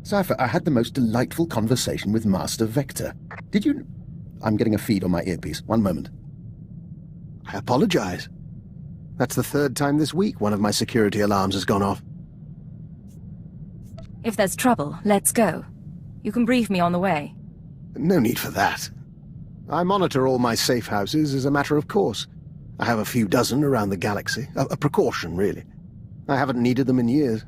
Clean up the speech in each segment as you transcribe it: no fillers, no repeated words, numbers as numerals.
Cypher, I had the most delightful conversation with Master Vector. Did you... I'm getting a feed on my earpiece. One moment. I apologize. That's the third time this week one of my security alarms has gone off. If there's trouble, let's go. You can brief me on the way. No need for that. I monitor all my safe houses as a matter of course. I have a few dozen around the galaxy. A precaution, really. I haven't needed them in years.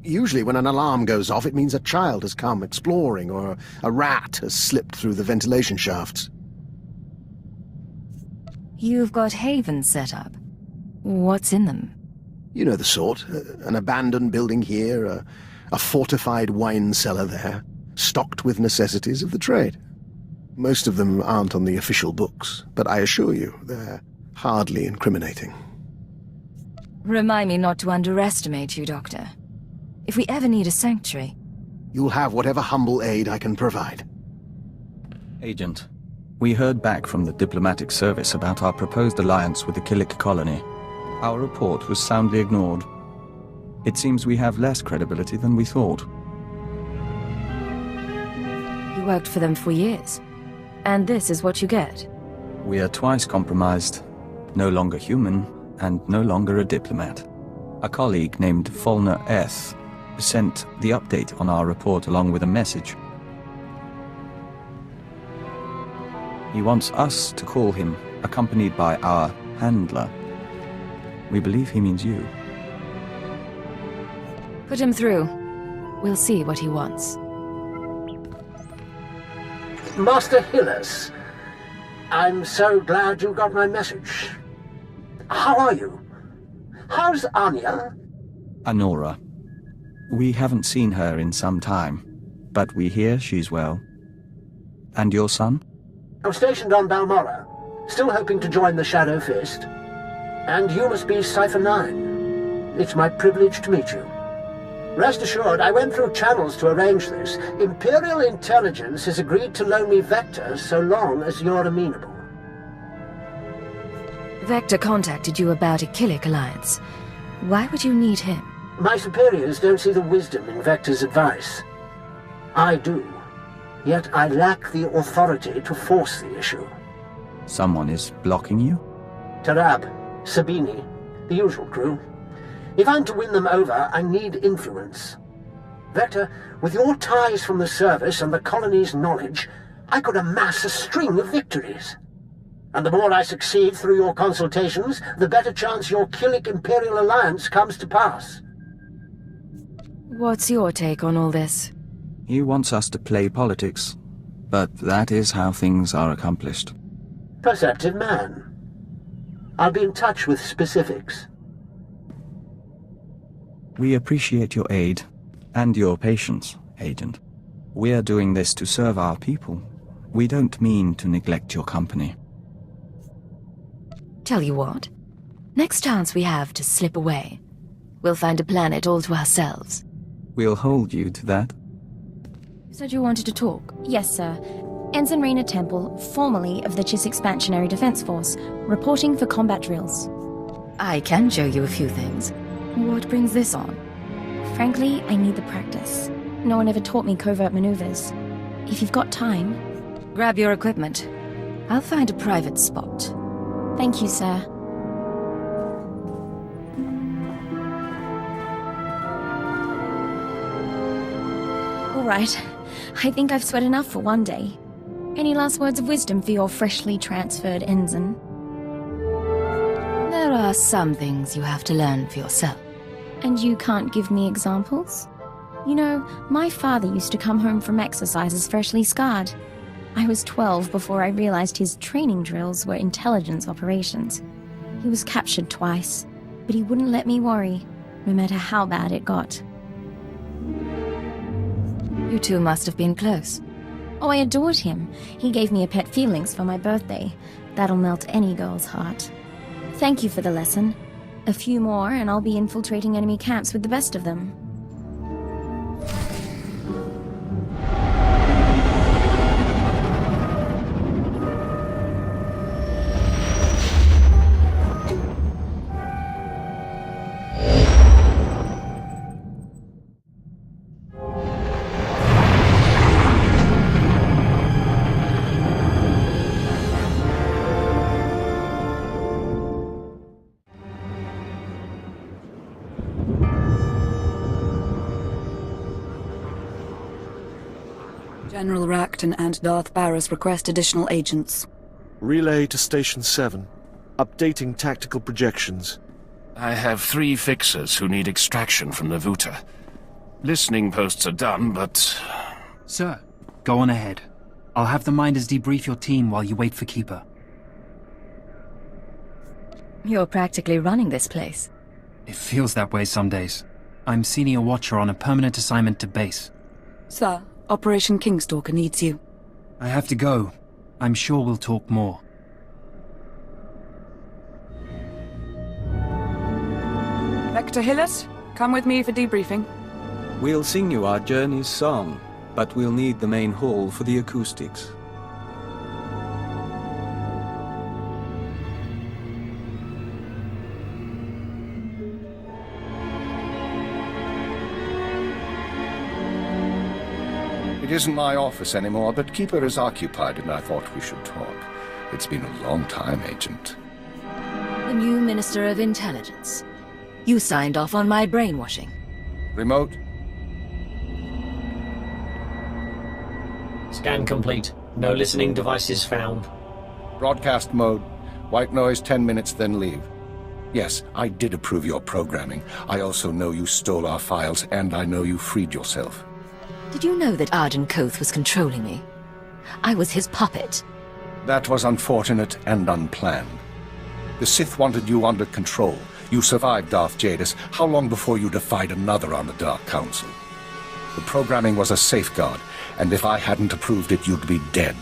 Usually when an alarm goes off, it means a child has come exploring, or a rat has slipped through the ventilation shafts. You've got havens set up. What's in them? You know the sort. An abandoned building here, a fortified wine cellar there, stocked with necessities of the trade. Most of them aren't on the official books, but I assure you, they're hardly incriminating. Remind me not to underestimate you, Doctor. If we ever need a sanctuary... You'll have whatever humble aid I can provide. Agent, we heard back from the diplomatic service about our proposed alliance with the Killik colony. Our report was soundly ignored. It seems we have less credibility than we thought. You worked for them for years. And this is what you get. We are twice compromised. No longer human, and no longer a diplomat. A colleague named Fulner S. sent the update on our report along with a message. He wants us to call him, accompanied by our handler. We believe he means you. Put him through. We'll see what he wants. Master Hillis, I'm so glad you got my message. How are you? How's Anya? Anora. We haven't seen her in some time, but we hear she's well. And your son? I'm stationed on Balmora, still hoping to join the Shadow Fist. And you must be Cypher 9. It's my privilege to meet you. Rest assured, I went through channels to arrange this. Imperial Intelligence has agreed to loan me Vector so long as you're amenable. Vector contacted you about a Killik alliance. Why would you need him? My superiors don't see the wisdom in Vector's advice. I do. Yet I lack the authority to force the issue. Someone is blocking you? Tarab, Sabini, the usual crew. If I'm to win them over, I need influence. Vector, with your ties from the service and the colony's knowledge, I could amass a string of victories. And the more I succeed through your consultations, the better chance your Killik Imperial Alliance comes to pass. What's your take on all this? He wants us to play politics, but that is how things are accomplished. Perceptive man. I'll be in touch with specifics. We appreciate your aid, and your patience, Agent. We're doing this to serve our people. We don't mean to neglect your company. Tell you what, next chance we have to slip away, we'll find a planet all to ourselves. We'll hold you to that. You said you wanted to talk. Yes, sir. Ensign Rena Temple, formerly of the Chiss Expansionary Defense Force, reporting for combat drills. I can show you a few things. What brings this on? Frankly, I need the practice. No one ever taught me covert maneuvers. If you've got time... Grab your equipment. I'll find a private spot. Thank you, sir. All right. I think I've sweat enough for one day. Any last words of wisdom for your freshly transferred ensign? There are some things you have to learn for yourself. And you can't give me examples? You know, my father used to come home from exercises freshly scarred. I was 12 before I realized his training drills were intelligence operations. He was captured twice, but he wouldn't let me worry, no matter how bad it got. You two must have been close. Oh, I adored him. He gave me a pet Felix for my birthday. That'll melt any girl's heart. Thank you for the lesson. A few more and I'll be infiltrating enemy camps with the best of them. General Racton and Darth Barris request additional agents. Relay to Station 7. Updating tactical projections. I have 3 fixers who need extraction from the Vuta. Listening posts are done, but... Sir, go on ahead. I'll have the Minders debrief your team while you wait for Keeper. You're practically running this place. It feels that way some days. I'm Senior Watcher on a permanent assignment to base. Sir, Operation Kingstalker needs you. I have to go. I'm sure we'll talk more. Vector Hillis, come with me for debriefing. We'll sing you our journey's song, but we'll need the main hall for the acoustics. It isn't my office anymore, but Keeper is occupied and I thought we should talk. It's been a long time, Agent. The new Minister of Intelligence. You signed off on my brainwashing. Remote? Scan complete. No listening devices found. Broadcast mode. White noise 10 minutes, then leave. Yes, I did approve your programming. I also know you stole our files, and I know you freed yourself. Did you know that Arden Koth was controlling me? I was his puppet. That was unfortunate and unplanned. The Sith wanted you under control. You survived Darth Jadis. How long before you defied another on the Dark Council? The programming was a safeguard, and if I hadn't approved it, you'd be dead.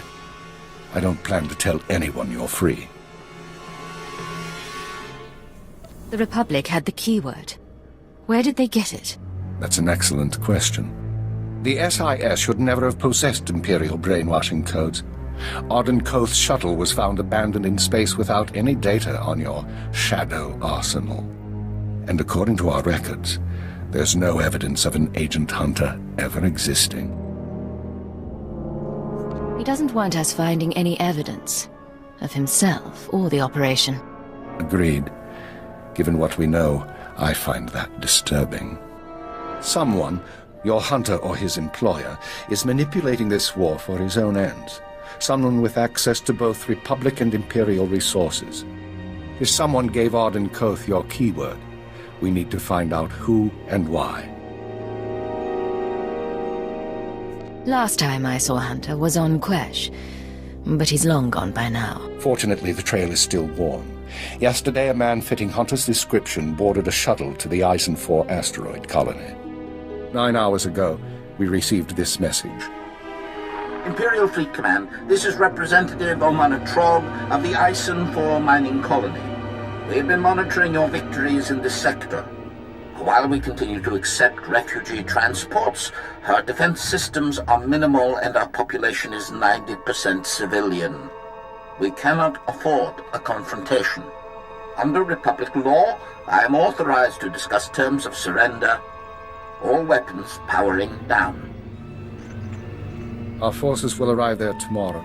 I don't plan to tell anyone you're free. The Republic had the keyword. Where did they get it? That's an excellent question. The SIS should never have possessed Imperial brainwashing codes. Arden Koth's shuttle was found abandoned in space without any data on your shadow arsenal. And according to our records, there's no evidence of an agent hunter ever existing. He doesn't want us finding any evidence of himself or the operation. Agreed. Given what we know, I find that disturbing. Someone, your hunter or his employer, is manipulating this war for his own ends. Someone with access to both Republic and Imperial resources. If someone gave Arden Koth your keyword, we need to find out who and why. Last time I saw Hunter was on Quesh, but he's long gone by now. Fortunately, the trail is still warm. Yesterday, a man fitting Hunter's description boarded a shuttle to the Isen Four asteroid colony. 9 hours ago, we received this message. Imperial Fleet Command, this is Representative Omana Trog of the Isen Four mining colony. We have been monitoring your victories in this sector. While we continue to accept refugee transports, our defense systems are minimal and our population is 90% civilian. We cannot afford a confrontation. Under Republic law, I am authorized to discuss terms of surrender. All weapons powering down. Our forces will arrive there tomorrow.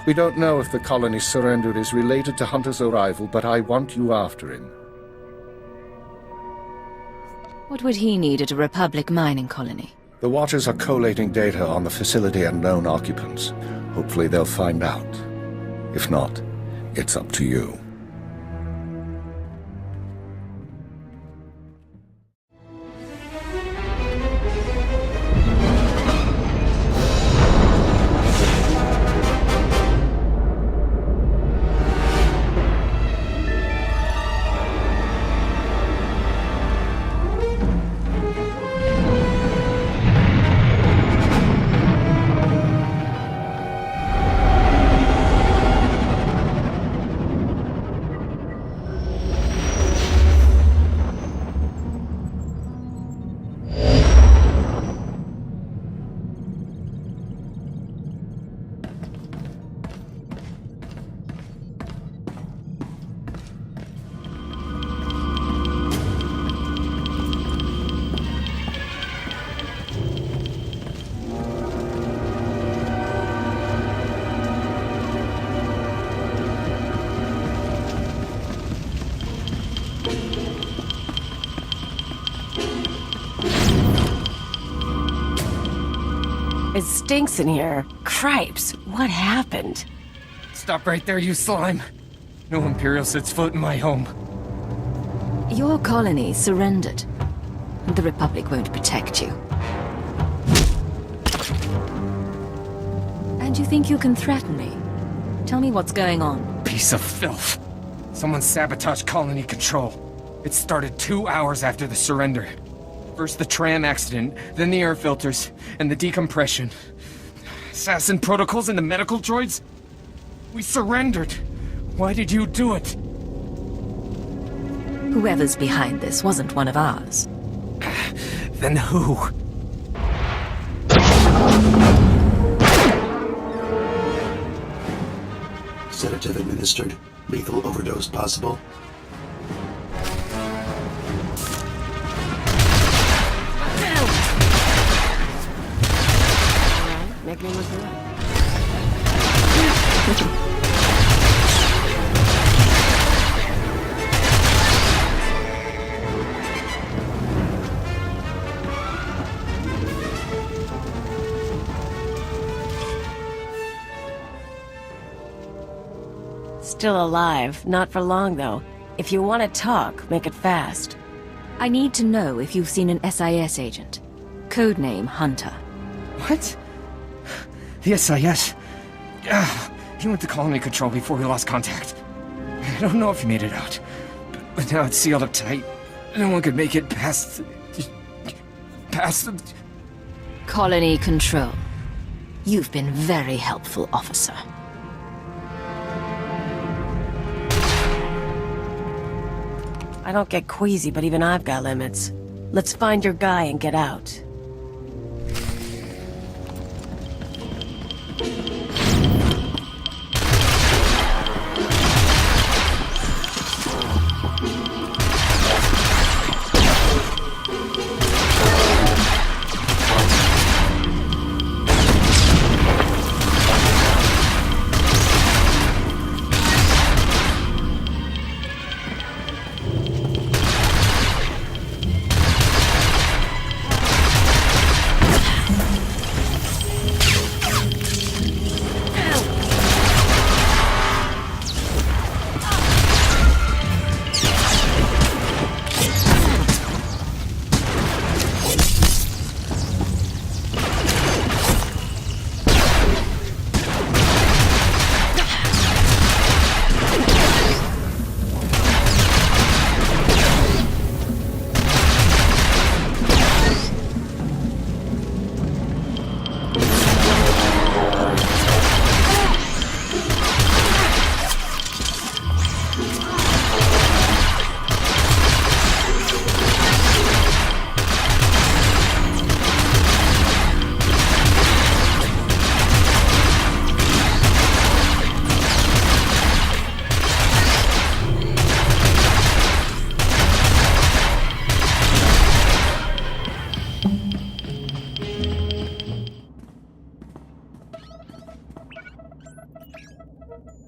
We don't know if the colony's surrender is related to Hunter's arrival, but I want you after him. What would he need at a Republic mining colony? The Watchers are collating data on the facility and known occupants. Hopefully they'll find out. If not, it's up to you. It stinks in here. Cripes, what happened? Stop right there, you slime. No Imperial sets foot in my home. Your colony surrendered. The Republic won't protect you. And you think you can threaten me? Tell me what's going on. Piece of filth. Someone sabotaged colony control. It started 2 hours after the surrender. First the tram accident, then the air filters, and the decompression. Assassin protocols and the medical droids? We surrendered. Why did you do it? Whoever's behind this wasn't one of ours. Then who? Sedative administered. Lethal overdose possible. Make me look good. Still alive. Not for long, though. If you want to talk, make it fast. I need to know if you've seen an SIS agent. Codename Hunter. What? The SIS? He went to colony control before we lost contact. I don't know if he made it out. But now it's sealed up tight. No one could make it past... Colony control. You've been very helpful, officer. I don't get queasy, but even I've got limits. Let's find your guy and get out.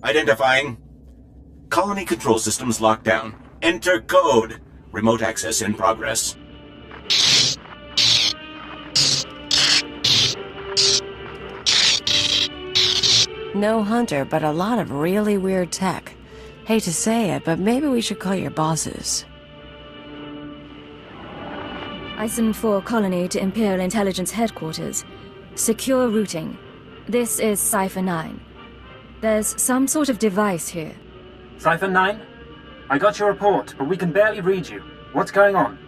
Identifying. Colony control systems locked down. Enter code. Remote access in progress. No Hunter, but a lot of really weird tech. Hate to say it, but maybe we should call your bosses. Isen Four colony to Imperial Intelligence Headquarters. Secure routing. This is Cipher 9. There's some sort of device here. Cipher 9? I got your report, but we can barely read you. What's going on?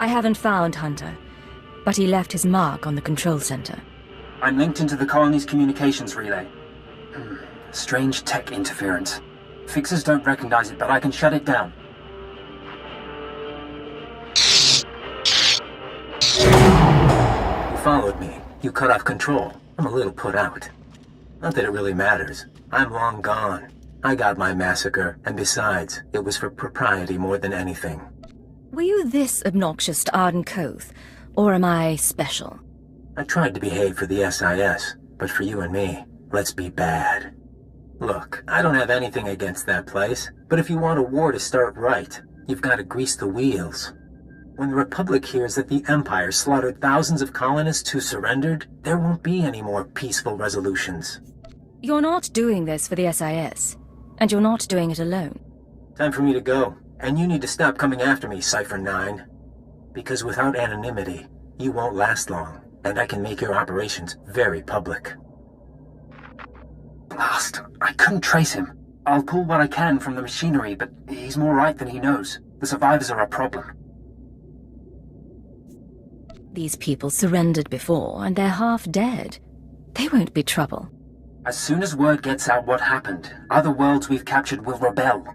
I haven't found Hunter, but he left his mark on the control center. I'm linked into the colony's communications relay. Strange tech interference. Fixers don't recognize it, but I can shut it down. You followed me. You cut off control. I'm a little put out. Not that it really matters. I'm long gone. I got my massacre, and besides, it was for propriety more than anything. Were you this obnoxious to Arden Koth, or am I special? I tried to behave for the SIS, but for you and me, let's be bad. Look, I don't have anything against that place, but if you want a war to start right, you've got to grease the wheels. When the Republic hears that the Empire slaughtered thousands of colonists who surrendered, there won't be any more peaceful resolutions. You're not doing this for the SIS, and you're not doing it alone. Time for me to go, and you need to stop coming after me, Cipher 9. Because without anonymity, you won't last long, and I can make your operations very public. Blast, I couldn't trace him. I'll pull what I can from the machinery, but he's more right than he knows. The survivors are a problem. These people surrendered before, and they're half dead. They won't be trouble. As soon as word gets out what happened, other worlds we've captured will rebel.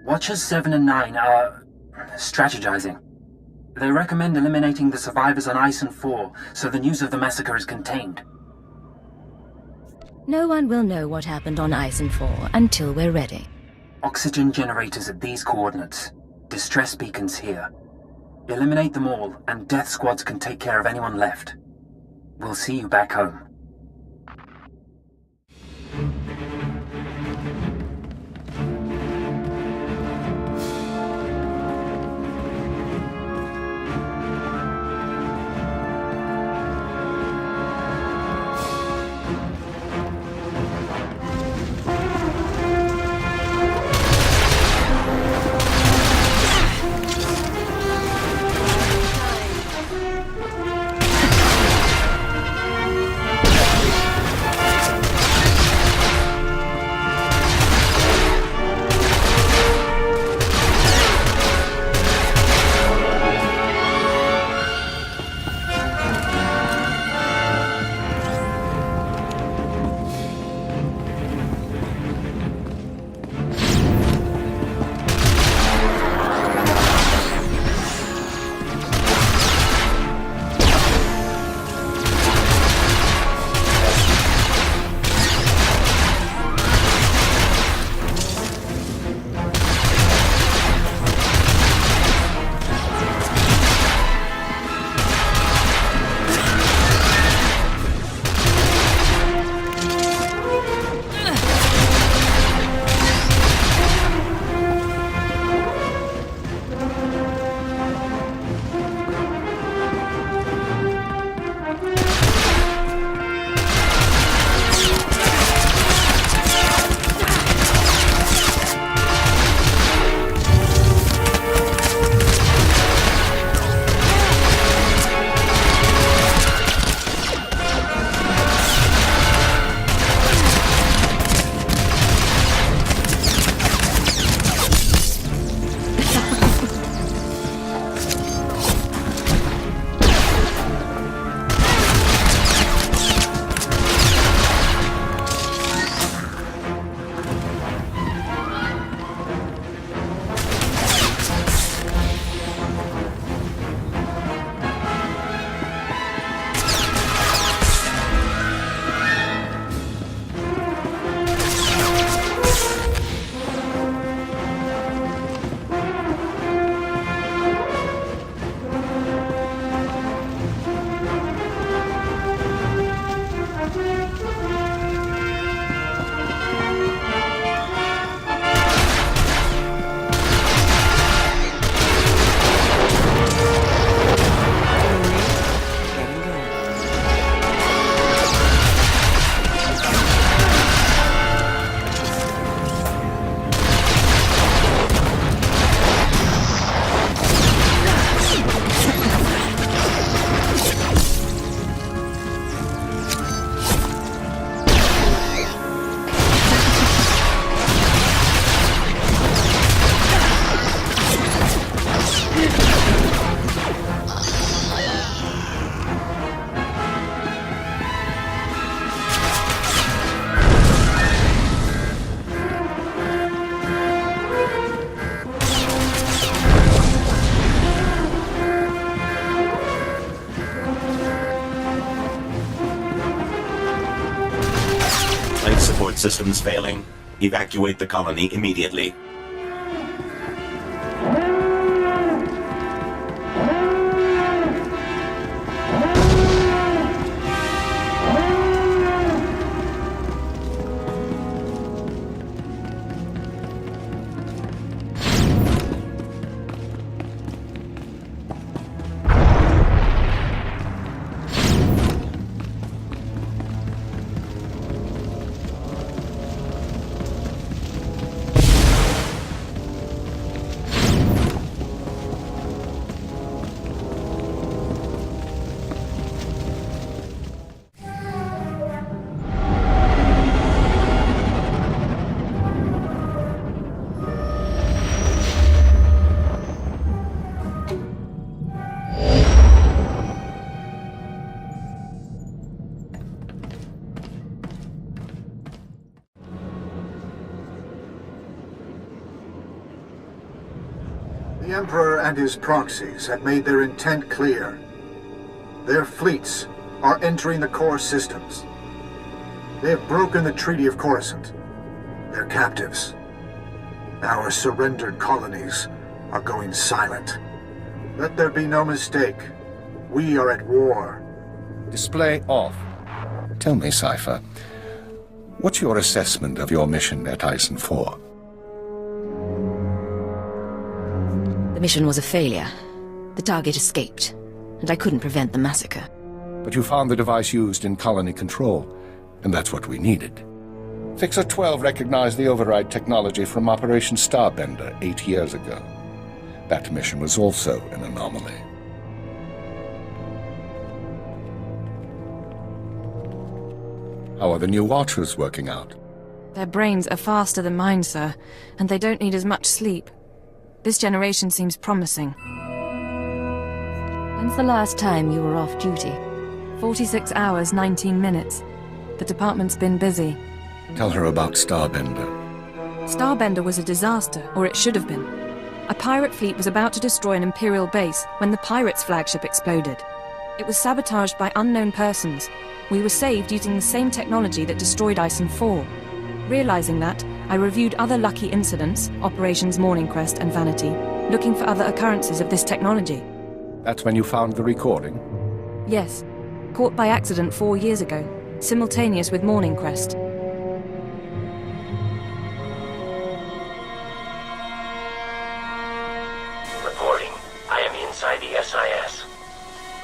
Watchers 7 and 9 are strategizing. They recommend eliminating the survivors on Isen 4, so the news of the massacre is contained. No one will know what happened on Isen 4 until we're ready. Oxygen generators at these coordinates. Distress beacons here. Eliminate them all, and death squads can take care of anyone left. We'll see you back home. Support systems failing. Evacuate the colony immediately. The Emperor and his proxies have made their intent clear. Their fleets are entering the core systems. They have broken the Treaty of Coruscant. They're captives. Our surrendered colonies are going silent. Let there be no mistake. We are at war. Display off. Tell me, Cypher, what's your assessment of your mission at Isen Four? The mission was a failure. The target escaped, and I couldn't prevent the massacre. But you found the device used in colony control, and that's what we needed. Fixer 12 recognized the override technology from Operation Starbender 8 years ago. That mission was also an anomaly. How are the new Watchers working out? Their brains are faster than mine, sir, and they don't need as much sleep. This generation seems promising. When's the last time you were off duty? 46 hours, 19 minutes. The department's been busy. Tell her about Starbender. Starbender was a disaster, or it should have been. A pirate fleet was about to destroy an Imperial base when the pirates' flagship exploded. It was sabotaged by unknown persons. We were saved using the same technology that destroyed Isen Four. Realizing that, I reviewed other lucky incidents, Operations Morning Crest and Vanity, looking for other occurrences of this technology. That's when you found the recording? Yes. Caught by accident 4 years ago, simultaneous with Morning Crest. Reporting. I am inside the SIS.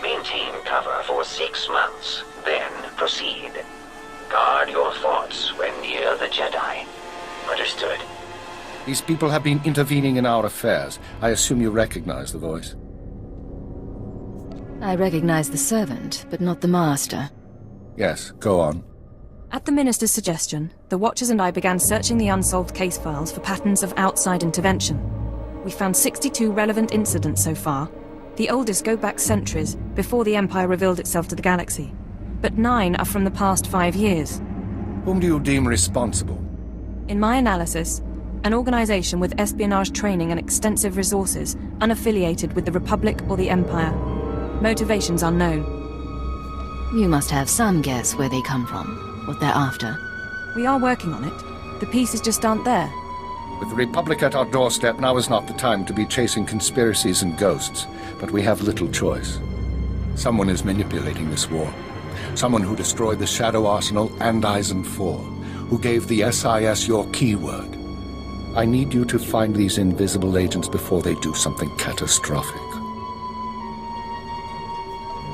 Maintain cover for 6 months, then proceed. Guard your thoughts when near the Jedi. Understood. These people have been intervening in our affairs. I assume you recognize the voice. I recognize the servant, but not the master. Yes, go on. At the Minister's suggestion, the Watchers and I began searching the unsolved case files for patterns of outside intervention. We found 62 relevant incidents so far. The oldest go back centuries, before the Empire revealed itself to the galaxy. But 9 are from the past 5 years. Whom do you deem responsible? In my analysis, an organization with espionage training and extensive resources, unaffiliated with the Republic or the Empire. Motivations unknown. You must have some guess where they come from, what they're after. We are working on it. The pieces just aren't there. With the Republic at our doorstep, now is not the time to be chasing conspiracies and ghosts, but we have little choice. Someone is manipulating this war. Someone who destroyed the Shadow Arsenal and Isen Four, who gave the SIS your keyword. I need you to find these invisible agents before they do something catastrophic.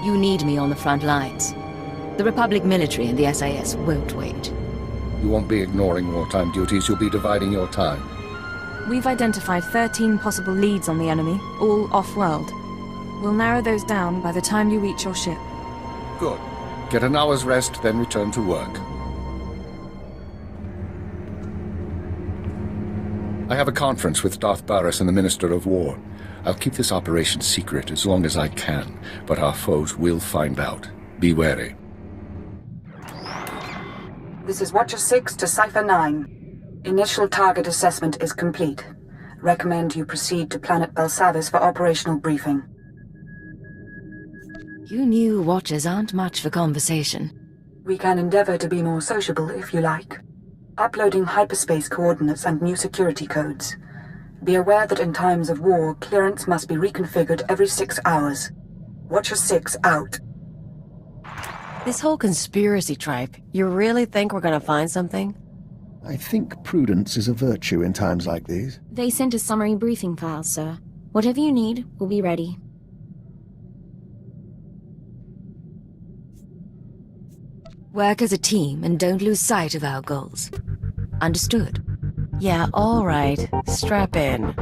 You need me on the front lines. The Republic military and the SIS won't wait. You won't be ignoring wartime duties, you'll be dividing your time. We've identified 13 possible leads on the enemy, all off-world. We'll narrow those down by the time you reach your ship. Good. Get an hour's rest, then return to work. I have a conference with Darth Baras and the Minister of War. I'll keep this operation secret as long as I can, but our foes will find out. Be wary. This is Watcher 6 to Cipher 9. Initial target assessment is complete. Recommend you proceed to Planet Belsavis for operational briefing. You new Watchers aren't much for conversation. We can endeavor to be more sociable if you like. Uploading hyperspace coordinates and new security codes. Be aware that in times of war, clearance must be reconfigured every 6 hours. Watcher 6 out. This whole conspiracy tripe, you really think we're gonna find something? I think prudence is a virtue in times like these. They sent a summary briefing file, sir. Whatever you need, we'll be ready. Work as a team and don't lose sight of our goals. Understood? Yeah, all right. Strap in.